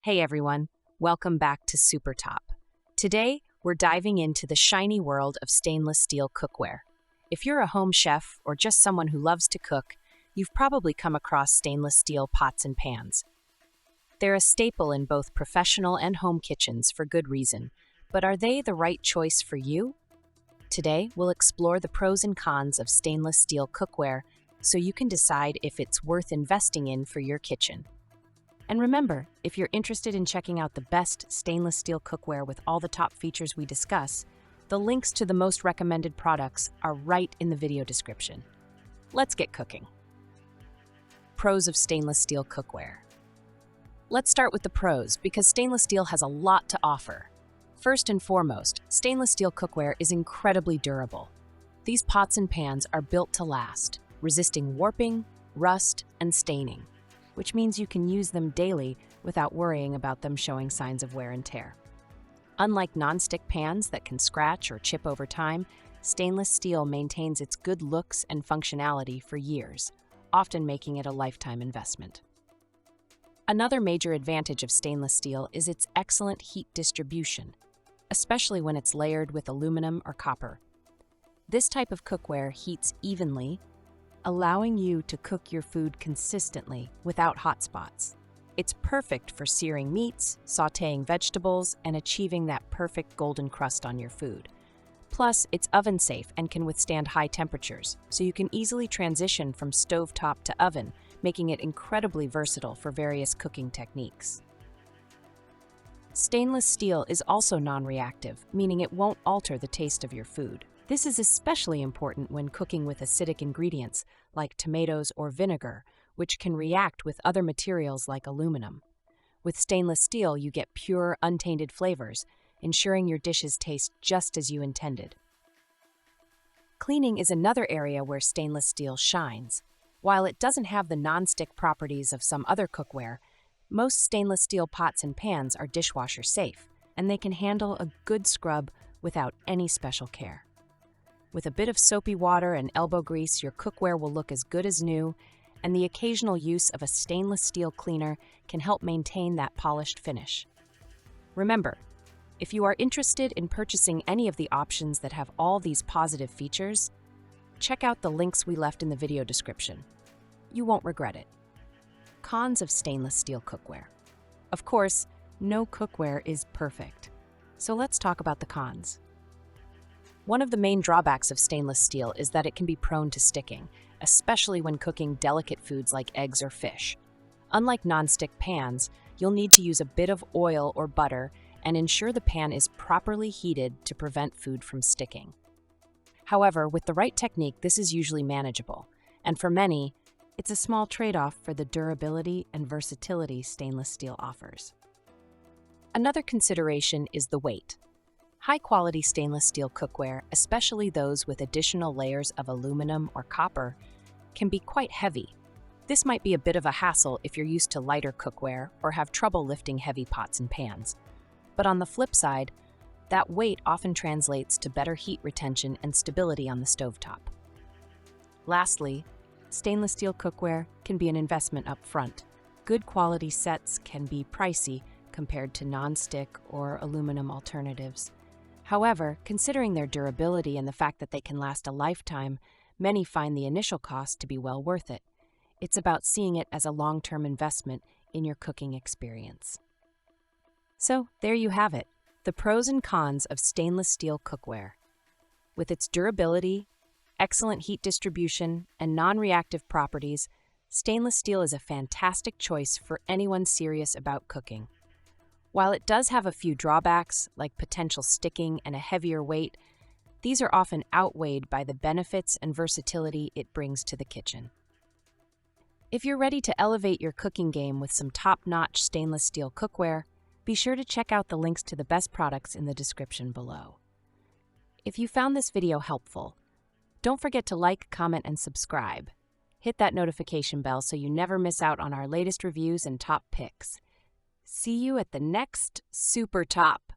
Hey everyone, welcome back to Super Top. Today, we're diving into the shiny world of stainless steel cookware. If you're a home chef or just someone who loves to cook, you've probably come across stainless steel pots and pans. They're a staple in both professional and home kitchens for good reason, but are they the right choice for you? Today, we'll explore the pros and cons of stainless steel cookware so you can decide if it's worth investing in for your kitchen. And remember, if you're interested in checking out the best stainless steel cookware with all the top features we discuss, the links to the most recommended products are right in the video description. Let's get cooking. Pros of stainless steel cookware. Let's start with the pros because stainless steel has a lot to offer. First and foremost, stainless steel cookware is incredibly durable. These pots and pans are built to last, resisting warping, rust, and staining, which means you can use them daily without worrying about them showing signs of wear and tear. Unlike nonstick pans that can scratch or chip over time, stainless steel maintains its good looks and functionality for years, often making it a lifetime investment. Another major advantage of stainless steel is its excellent heat distribution, especially when it's layered with aluminum or copper. This type of cookware heats evenly, allowing you to cook your food consistently without hot spots. It's perfect for searing meats, sautéing vegetables, and achieving that perfect golden crust on your food. Plus, it's oven-safe and can withstand high temperatures, so you can easily transition from stovetop to oven, making it incredibly versatile for various cooking techniques. Stainless steel is also non-reactive, meaning it won't alter the taste of your food. This is especially important when cooking with acidic ingredients like tomatoes or vinegar, which can react with other materials like aluminum. With stainless steel, you get pure, untainted flavors, ensuring your dishes taste just as you intended. Cleaning is another area where stainless steel shines. While it doesn't have the non-stick properties of some other cookware, most stainless steel pots and pans are dishwasher safe, and they can handle a good scrub without any special care. With a bit of soapy water and elbow grease, your cookware will look as good as new, and the occasional use of a stainless steel cleaner can help maintain that polished finish. Remember, if you are interested in purchasing any of the options that have all these positive features, check out the links we left in the video description. You won't regret it. Cons of stainless steel cookware. Of course, no cookware is perfect. So let's talk about the cons. One of the main drawbacks of stainless steel is that it can be prone to sticking, especially when cooking delicate foods like eggs or fish. Unlike nonstick pans, you'll need to use a bit of oil or butter and ensure the pan is properly heated to prevent food from sticking. However, with the right technique, this is usually manageable, and for many, it's a small trade-off for the durability and versatility stainless steel offers. Another consideration is the weight. High-quality stainless steel cookware, especially those with additional layers of aluminum or copper, can be quite heavy. This might be a bit of a hassle if you're used to lighter cookware or have trouble lifting heavy pots and pans. But on the flip side, that weight often translates to better heat retention and stability on the stovetop. Lastly, stainless steel cookware can be an investment up front. Good quality sets can be pricey compared to non-stick or aluminum alternatives. However, considering their durability and the fact that they can last a lifetime, many find the initial cost to be well worth it. It's about seeing it as a long-term investment in your cooking experience. So, there you have it, the pros and cons of stainless steel cookware. With its durability, excellent heat distribution, and non-reactive properties, stainless steel is a fantastic choice for anyone serious about cooking. While it does have a few drawbacks, like potential sticking and a heavier weight, these are often outweighed by the benefits and versatility it brings to the kitchen. If you're ready to elevate your cooking game with some top-notch stainless steel cookware, be sure to check out the links to the best products in the description below. If you found this video helpful, don't forget to like, comment, and subscribe. Hit that notification bell so you never miss out on our latest reviews and top picks. See you at the next Super Top.